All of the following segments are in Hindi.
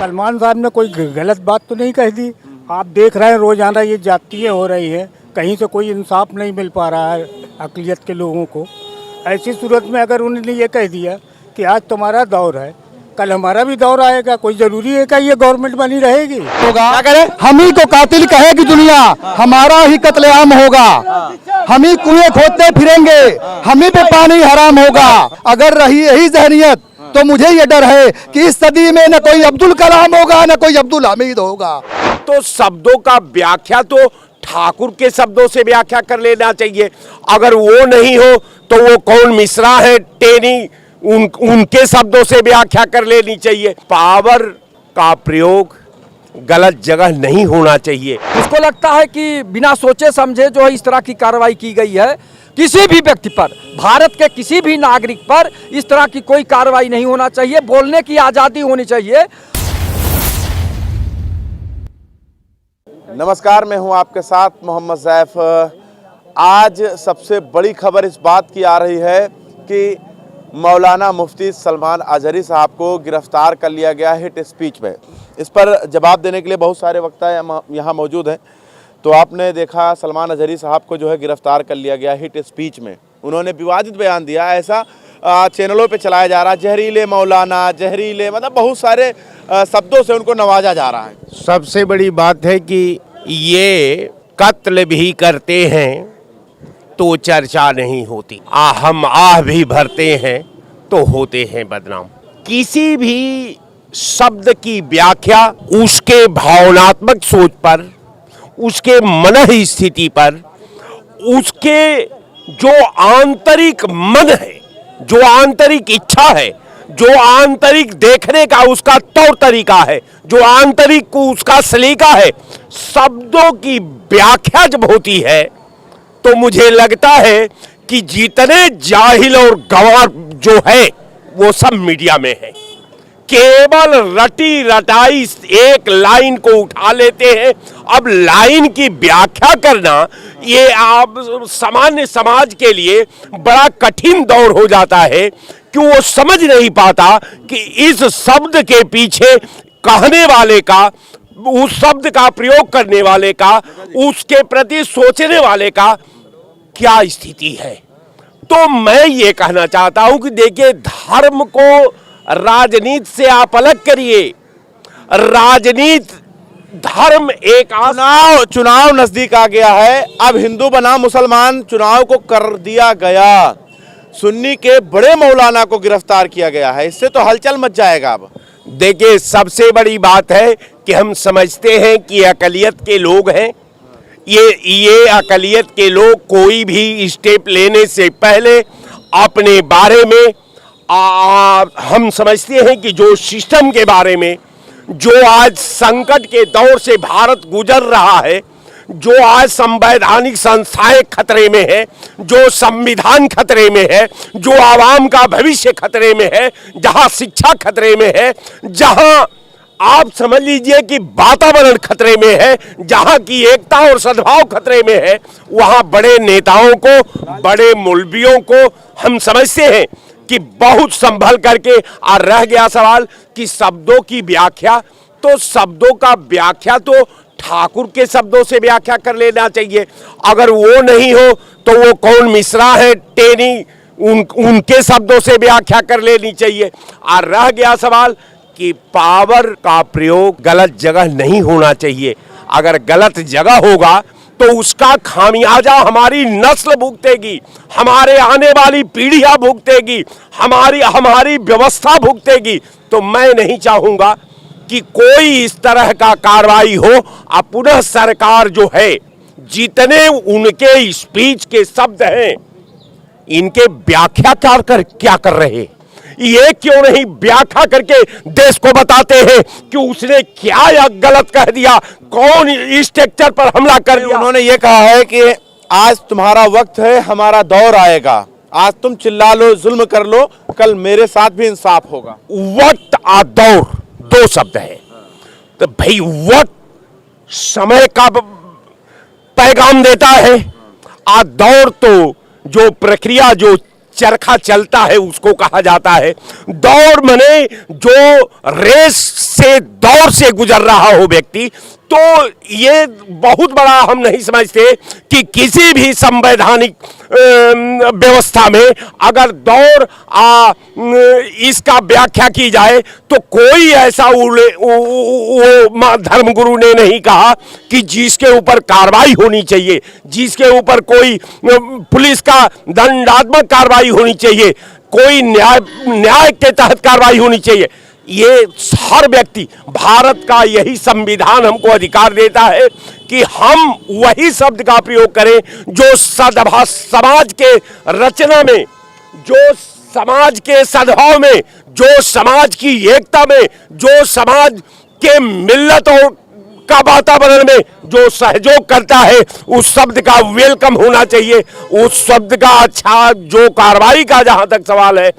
सलमान साहब ने कोई गलत बात तो नहीं कह दी। आप देख रहे हैं रोजाना ये जातियाँ हो रही है, कहीं से कोई इंसाफ नहीं मिल पा रहा है अक़लियत के लोगों को। ऐसी सूरत में अगर उन्होंने ये कह दिया कि आज तुम्हारा दौर है, कल हमारा भी दौर आएगा, कोई जरूरी है क्या ये गवर्नमेंट बनी रहेगी? होगा क्या करे? हम ही को कातिल कहेगी दुनिया, हमारा ही कत्लेआम होगा। हम ही कुएं खोदते फिरेंगे, हम ही पे पानी हराम होगा। अगर रही यही जहनियत तो मुझे ये डर है कि इस सदी में न कोई अब्दुल कलाम होगा न कोई अब्दुल हमीद होगा। तो शब्दों का व्याख्या तो ठाकुर के शब्दों से व्याख्या कर लेना चाहिए। अगर वो नहीं हो तो वो कौन मिश्रा है, टेनी, उनके शब्दों से व्याख्या कर लेनी चाहिए। पावर का प्रयोग गलत जगह नहीं होना चाहिए। उसको लगता है कि बिना सोचे समझे जो है इस तरह की कार्रवाई की गई है, किसी भी व्यक्ति पर, भारत के किसी भी नागरिक पर इस तरह की कोई कार्रवाई नहीं होना चाहिए। बोलने की आज़ादी होनी चाहिए। नमस्कार, मैं हूं आपके साथ मोहम्मद ज़ैफ। आज सबसे बड़ी खबर इस बात की आ रही है कि मौलाना मुफ्ती सलमान अजहरी साहब को गिरफ्तार कर लिया गया हिट स्पीच में। इस पर जवाब देने के लिए बहुत सारे वक्ता यहाँ मौजूद हैं। तो आपने देखा सलमान अजहरी साहब को जो है गिरफ्तार कर लिया गया हिट स्पीच में। उन्होंने विवादित बयान दिया, ऐसा चैनलों पे चलाया जा रहा, जहरीले मौलाना, जहरीले, मतलब बहुत सारे शब्दों से उनको नवाजा जा रहा है। सबसे बड़ी बात है कि ये कत्ल भी करते हैं तो चर्चा नहीं होती, हम आह भी भरते हैं तो होते हैं बदनाम। किसी भी शब्द की व्याख्या उसके भावनात्मक सोच पर, उसके मन स्थिति पर, उसके जो आंतरिक मन है, जो आंतरिक इच्छा है, जो आंतरिक देखने का उसका तौर तरीका है, जो आंतरिक को उसका सलीका है, शब्दों की व्याख्या जब होती है तो मुझे लगता है कि जितने जाहिल और गंवार जो है वो सब मीडिया में है। केवल रटी रटाई एक लाइन को उठा लेते हैं। अब लाइन की व्याख्या करना ये आप सामान्य समाज के लिए बड़ा कठिन दौर हो जाता है कि वो समझ नहीं पाता कि इस शब्द के पीछे कहने वाले का, उस शब्द का प्रयोग करने वाले का, उसके प्रति सोचने वाले का क्या स्थिति है। तो मैं ये कहना चाहता हूं कि देखिए, धर्म को राजनीति से आप अलग करिए। राजनीति, धर्म एक चुनाव नजदीक आ गया है। अब हिंदू बना मुसलमान चुनाव को कर दिया गया। सुन्नी के बड़े मौलाना को गिरफ्तार किया गया है, इससे तो हलचल मच जाएगा। अब देखिए, सबसे बड़ी बात है कि हम समझते हैं कि अक़लियत के लोग हैं। ये अक़लियत के लोग कोई भी स्टेप लेने से पहले अपने बारे में हम समझते हैं कि जो सिस्टम के बारे में, जो आज संकट के दौर से भारत गुजर रहा है, जो आज संवैधानिक संस्थाएं खतरे में है, जो संविधान खतरे में है, जो आवाम का भविष्य खतरे में है, जहां शिक्षा खतरे में है, जहां आप समझ लीजिए कि वातावरण खतरे में है, जहां की एकता और सद्भाव खतरे में है, वहां बड़े नेताओं को, बड़े मौलवियों को हम समझते हैं कि बहुत संभल करके रह गया सवाल कि शब्दों की व्याख्या। तो शब्दों का व्याख्या तो ठाकुर के शब्दों से व्याख्या कर लेना चाहिए। अगर वो नहीं हो तो वो कौन मिश्रा है, टेनी, उनके शब्दों से व्याख्या कर लेनी चाहिए। और रह गया सवाल कि पावर का प्रयोग गलत जगह नहीं होना चाहिए। अगर गलत जगह होगा तो उसका खामियाजा हमारी नस्ल भुगतेगी, हमारे आने वाली पीढ़ियां भुगतेगी, हमारी व्यवस्था भुगतेगी। तो मैं नहीं चाहूंगा कि कोई इस तरह का कार्रवाई हो। अब पुनः सरकार जो है, जितने उनके स्पीच के शब्द हैं, इनके व्याख्या क्या कर रहे, ये क्यों नहीं व्याख्या करके देश को बताते हैं कि उसने क्या या गलत कह दिया, कौन स्ट्रक्चर पर हमला कर दिया। उन्होंने ये कहा है कि आज तुम्हारा वक्त है, हमारा दौर आएगा। आज तुम चिल्ला लो, जुल्म कर लो, कल मेरे साथ भी इंसाफ होगा। वक्त और दौर दो शब्द है। तो भाई, वक्त समय का पैगाम देता है, और दौर तो जो प्रक्रिया, जो चरखा चलता है उसको कहा जाता है। दौड़ मने जो रेस से दौर से गुजर रहा हो व्यक्ति, तो ये बहुत बड़ा हम नहीं समझते कि किसी भी संवैधानिक व्यवस्था में अगर दौर इसका व्याख्या की जाए तो कोई ऐसा वो धर्मगुरु ने नहीं कहा कि जिसके ऊपर कार्रवाई होनी चाहिए, जिसके ऊपर कोई पुलिस का दंडात्मक कार्रवाई होनी चाहिए, कोई न्याय के तहत कार्रवाई होनी चाहिए। ये हर व्यक्ति, भारत का यही संविधान हमको अधिकार देता है कि हम वही शब्द का प्रयोग करें जो समाज के रचना में, जो समाज के सद्भाव में, जो समाज की एकता में, जो समाज के मिल्लत और का वातावरण में जो सहयोग करता है, उस शब्द का वेलकम होना चाहिए। उस शब्द का अच्छा जो कार्रवाई का जहां तक सवाल है,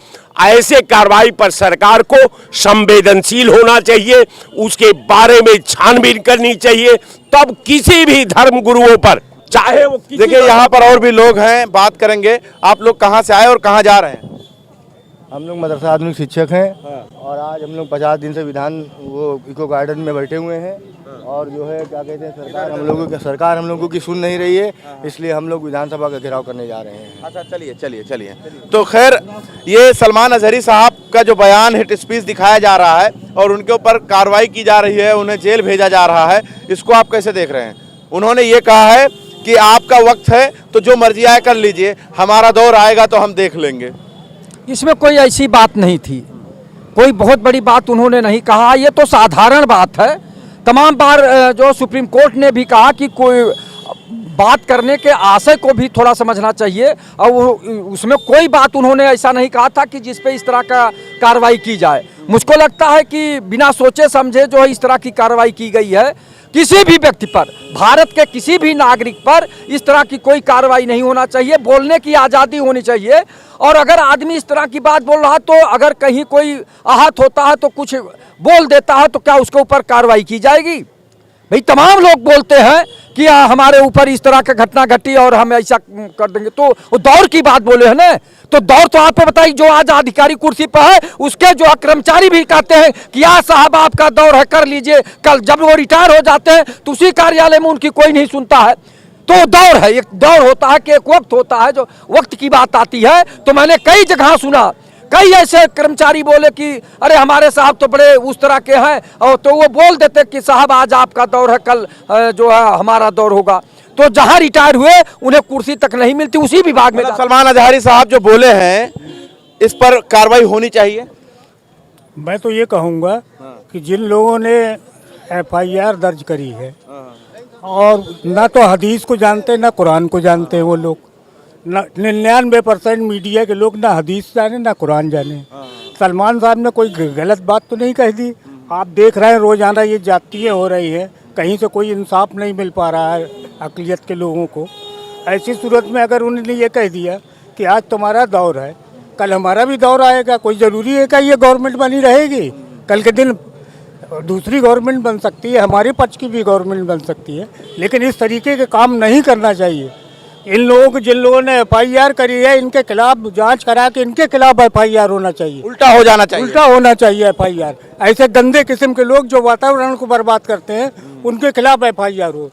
ऐसे कार्रवाई पर सरकार को संवेदनशील होना चाहिए, उसके बारे में छानबीन करनी चाहिए, तब किसी भी धर्म गुरुओं पर, चाहे वो देखिए यहाँ पर और भी लोग हैं, बात करेंगे। आप लोग कहाँ से आए और कहाँ जा रहे हैं? हम लोग मदरसा आधुनिक शिक्षक हैं और आज हम लोग 50 दिन से विधान वो इको गार्डन में बैठे हुए हैं और जो है क्या कहते हैं, सरकार हम लोगों की सुन नहीं रही है, इसलिए हम लोग विधानसभा का घेराव करने जा रहे हैं। अच्छा, चलिए चलिए चलिए। तो खैर, ये सलमान अजहरी साहब का जो बयान हिट स्पीच दिखाया जा रहा है और उनके ऊपर कार्रवाई की जा रही है, उन्हें जेल भेजा जा रहा है, इसको आप कैसे देख रहे हैं? उन्होंने ये कहा है कि आपका वक्त है तो जो मर्जी आए कर लीजिए, हमारा दौर आएगा तो हम देख लेंगे। इसमें कोई ऐसी बात नहीं थी, कोई बहुत बड़ी बात उन्होंने नहीं कहा, ये तो साधारण बात है। तमाम बार जो सुप्रीम कोर्ट ने भी कहा कि कोई बात करने के आशय को भी थोड़ा समझना चाहिए, और उसमें कोई बात उन्होंने ऐसा नहीं कहा था कि जिस पे इस तरह का कार्रवाई की जाए। मुझको लगता है कि बिना सोचे समझे जो है इस तरह की कार्रवाई की गई है। किसी भी व्यक्ति पर, भारत के किसी भी नागरिक पर इस तरह की कोई कार्रवाई नहीं होना चाहिए। बोलने की आज़ादी होनी चाहिए, और अगर आदमी इस तरह की बात बोल रहा है तो अगर कहीं कोई आहत होता है तो कुछ बोल देता है तो क्या उसके ऊपर कार्रवाई की जाएगी? भाई तमाम लोग बोलते हैं कि हमारे ऊपर इस तरह का घटना घटी और हम ऐसा कर देंगे, तो वो दौर की बात बोले हैं ना, तो दौर तो आपको बताइए जो आज अधिकारी कुर्सी पर है उसके जो कर्मचारी भी कहते हैं कि यार साहब आपका दौर है कर लीजिए, कल जब वो रिटायर हो जाते हैं तो उसी कार्यालय में उनकी कोई नहीं सुनता है। तो दौर है, एक दौर होता है कि एक वक्त होता है, जो वक्त की बात आती है तो मैंने कई जगह सुना, कई ऐसे कर्मचारी बोले कि अरे हमारे साहब तो बड़े उस तरह के हैं, और तो वो बोल देते कि साहब आज आपका दौर है, कल जो है हमारा दौर होगा। तो जहां रिटायर हुए उन्हें कुर्सी तक नहीं मिलती, उसी विभाग में। सलमान अजहरी साहब जो बोले हैं इस पर कार्रवाई होनी चाहिए। मैं तो ये कहूँगा कि जिन लोगों ने FIR दर्ज करी है और ना तो हदीस को जानते ना कुरान को जानते हैं वो लोग, 99% मीडिया के लोग ना हदीस जाने ना कुरान जाने। सलमान साहब ने कोई गलत बात तो नहीं कह दी। आप देख रहे हैं रोज़ाना ये जातियाँ हो रही है, कहीं से कोई इंसाफ नहीं मिल पा रहा है अक़लियत के लोगों को। ऐसी सूरत में अगर उन्होंने ये कह दिया कि आज तुम्हारा दौर है, कल हमारा भी दौर आएगा, कोई ज़रूरी है क्या ये गवर्नमेंट बनी रहेगी? कल के दिन दूसरी गवर्नमेंट बन सकती है, हमारे पक्ष की भी गवर्नमेंट बन सकती है, लेकिन इस तरीके के काम नहीं करना चाहिए। इन लोगों को, जिन लोगों ने FIR करी है, इनके खिलाफ जांच करा के इनके खिलाफ FIR होना चाहिए, उल्टा हो जाना चाहिए, उल्टा होना चाहिए FIR। ऐसे गंदे किस्म के लोग जो वातावरण को बर्बाद करते हैं उनके खिलाफ FIR हो।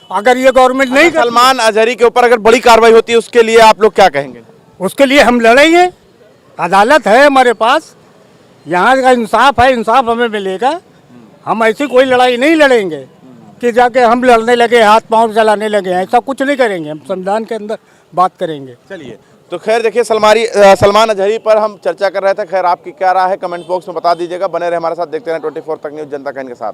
अगर ये गवर्नमेंट नहीं, सलमान अजहरी के ऊपर अगर बड़ी कार्रवाई होती है उसके लिए आप लोग क्या कहेंगे? उसके लिए हम लड़ेंगे, अदालत है हमारे पास, यहाँ का इंसाफ है, इंसाफ हमें मिलेगा। हम ऐसी कोई लड़ाई नहीं लड़ेंगे कि जाके हम लड़ने लगे, हाथ पांव चलाने लगे, ऐसा कुछ नहीं करेंगे। हम संविधान के अंदर बात करेंगे। चलिए, तो खैर देखिए सलमान अजहरी पर हम चर्चा कर रहे थे। खैर आपकी क्या राय है कमेंट बॉक्स में बता दीजिएगा। बने रहे हमारे साथ, देखते रहें 24 तक न्यूज़, जनता का इनके साथ।